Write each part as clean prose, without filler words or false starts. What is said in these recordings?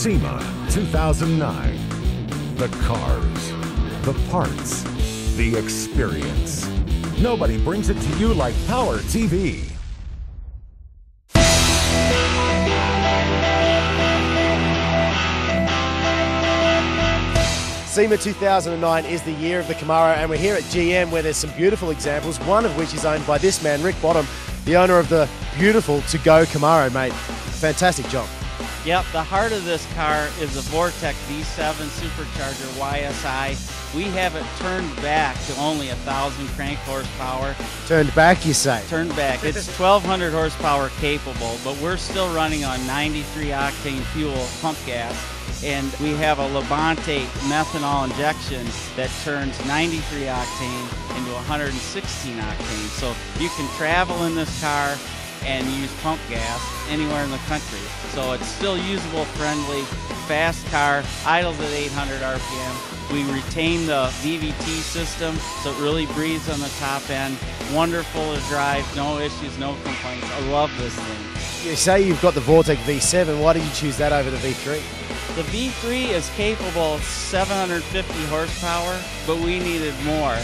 SEMA 2009. The cars, the parts, the experience. Nobody brings it to you like Power TV. SEMA 2009 is the year of the Camaro, and we're here at GM where there's some beautiful examples, one of which is owned by this man, Rick Bottom, the owner of the beautiful to-go Camaro, mate. Fantastic job. Yep, the heart of this car is the Vortech V-7 Supercharger YSi. We have it turned back to only 1,000 crank horsepower. Turned back, you say? Turned back. It's 1,200 horsepower capable, but we're still running on 93 octane fuel pump gas. And we have a Labonte methanol injection that turns 93 octane into 116 octane. So you can travel in this car and use pump gas anywhere in the country. So it's still usable friendly, fast car, idles at 800 RPM. We retain the VVT system, so it really breathes on the top end. Wonderful to drive, no issues, no complaints. I love this thing. You say you've got the Vortech V7, why did you choose that over the V3? The V3 is capable of 750 horsepower, but we needed more.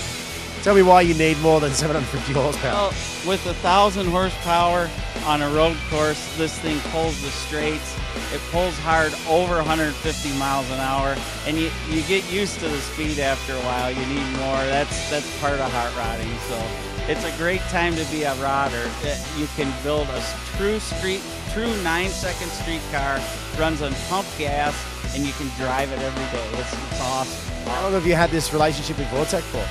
Tell me why you need more than 750 horsepower. Well, with 1,000 horsepower on a road course, this thing pulls the straights. It pulls hard over 150 miles an hour, and you get used to the speed after a while. You need more. That's part of hot rodding. So it's a great time to be a rodder. You can build a true 9-second street car, runs on pump gas, and you can drive it every day. It's awesome. How long have you had this relationship with Vortech for?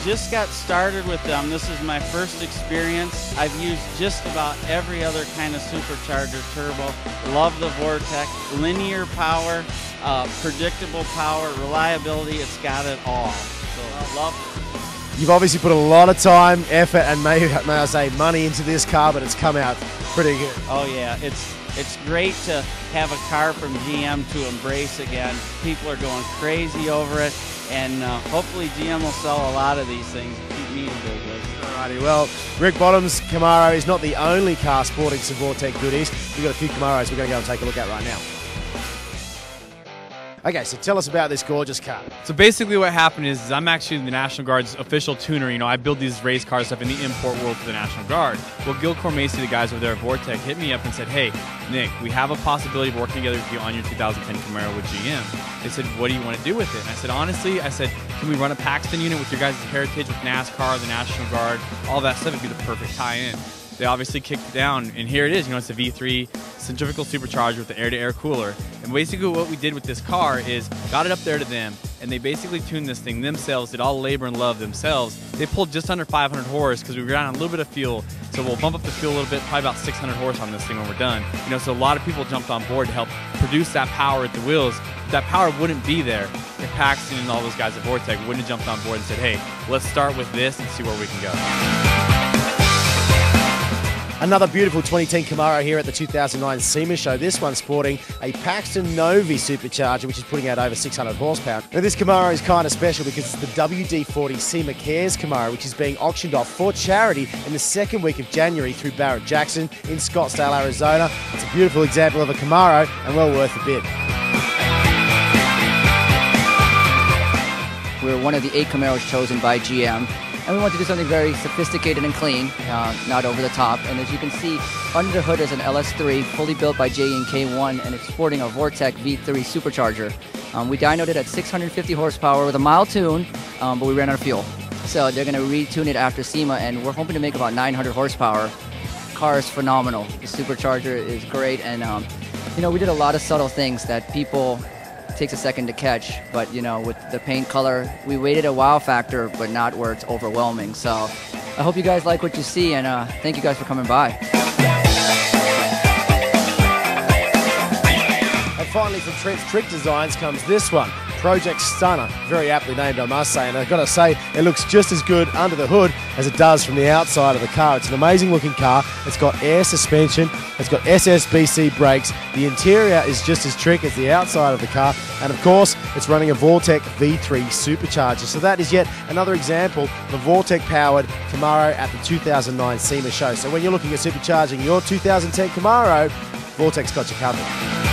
Just got started with them. This is my first experience. I've used just about every other kind of supercharger turbo. Love the Vortech. Linear power, predictable power, reliability, it's got it all. So I love it. You've obviously put a lot of time, effort, and may I say money into this car, but it's come out pretty good. Oh yeah, it's great to have a car from GM to embrace again. People are going crazy over it, and hopefully GM will sell a lot of these things and keep me in business. Alrighty, well, Rick Bottom's Camaro is not the only car sporting some Vortech goodies. We've got a few Camaros we're going to go and take a look at right now. Okay, so tell us about this gorgeous car. So basically what happened is I'm actually the National Guard's official tuner. You know, I build these race car stuff in the import world for the National Guard. Well, Gil Cormacy, the guys over there at Vortech, hit me up and said, hey, Nick, we have a possibility of working together with you on your 2010 Camaro with GM. They said, what do you want to do with it? And I said, honestly, can we run a Paxton unit with your guys' heritage with NASCAR, the National Guard, all that stuff? It'd be the perfect tie-in. They obviously kicked it down, and here it is. You know, it's a V3 centrifugal supercharger with the air-to-air cooler. And basically what we did with this car is got it up there to them, and they basically tuned this thing themselves, did all the labor and love themselves. They pulled just under 500 horse because we ran on a little bit of fuel. So we'll bump up the fuel a little bit, probably about 600 horse on this thing when we're done. You know, so a lot of people jumped on board to help produce that power at the wheels. That power wouldn't be there if Paxton and all those guys at Vortech wouldn't have jumped on board and said, hey, let's start with this and see where we can go. Another beautiful 2010 Camaro here at the 2009 SEMA show. This one sporting a Paxton Novi supercharger, which is putting out over 600 horsepower. Now this Camaro is kind of special because it's the WD-40 SEMA Cares Camaro, which is being auctioned off for charity in the second week of January through Barrett-Jackson in Scottsdale, Arizona. It's a beautiful example of a Camaro and well worth a bid. We're one of the 8 Camaros chosen by GM. And we want to do something very sophisticated and clean, not over the top. And as you can see, under the hood is an LS3, fully built by J&K1, and it's sporting a Vortech V3 Supercharger. We dynoed it at 650 horsepower with a mild tune, but we ran out of fuel. So they're going to retune it after SEMA, and we're hoping to make about 900 horsepower. Car is phenomenal. The Supercharger is great, and you know, we did a lot of subtle things that people takes a second to catch, but you know, with the paint color, we waited a wow factor, but not where it's overwhelming. So I hope you guys like what you see, and thank you guys for coming by. And finally from Trent's Trick Designs comes this one, Project Stunner, very aptly named I must say, and I've got to say it looks just as good under the hood as it does from the outside of the car. It's an amazing looking car, it's got air suspension, it's got SSBC brakes, the interior is just as trick as the outside of the car, and of course it's running a Vortech V3 Supercharger. So that is yet another example of a Vortech powered Camaro at the 2009 SEMA show. So when you're looking at supercharging your 2010 Camaro, Vortech's got you covered.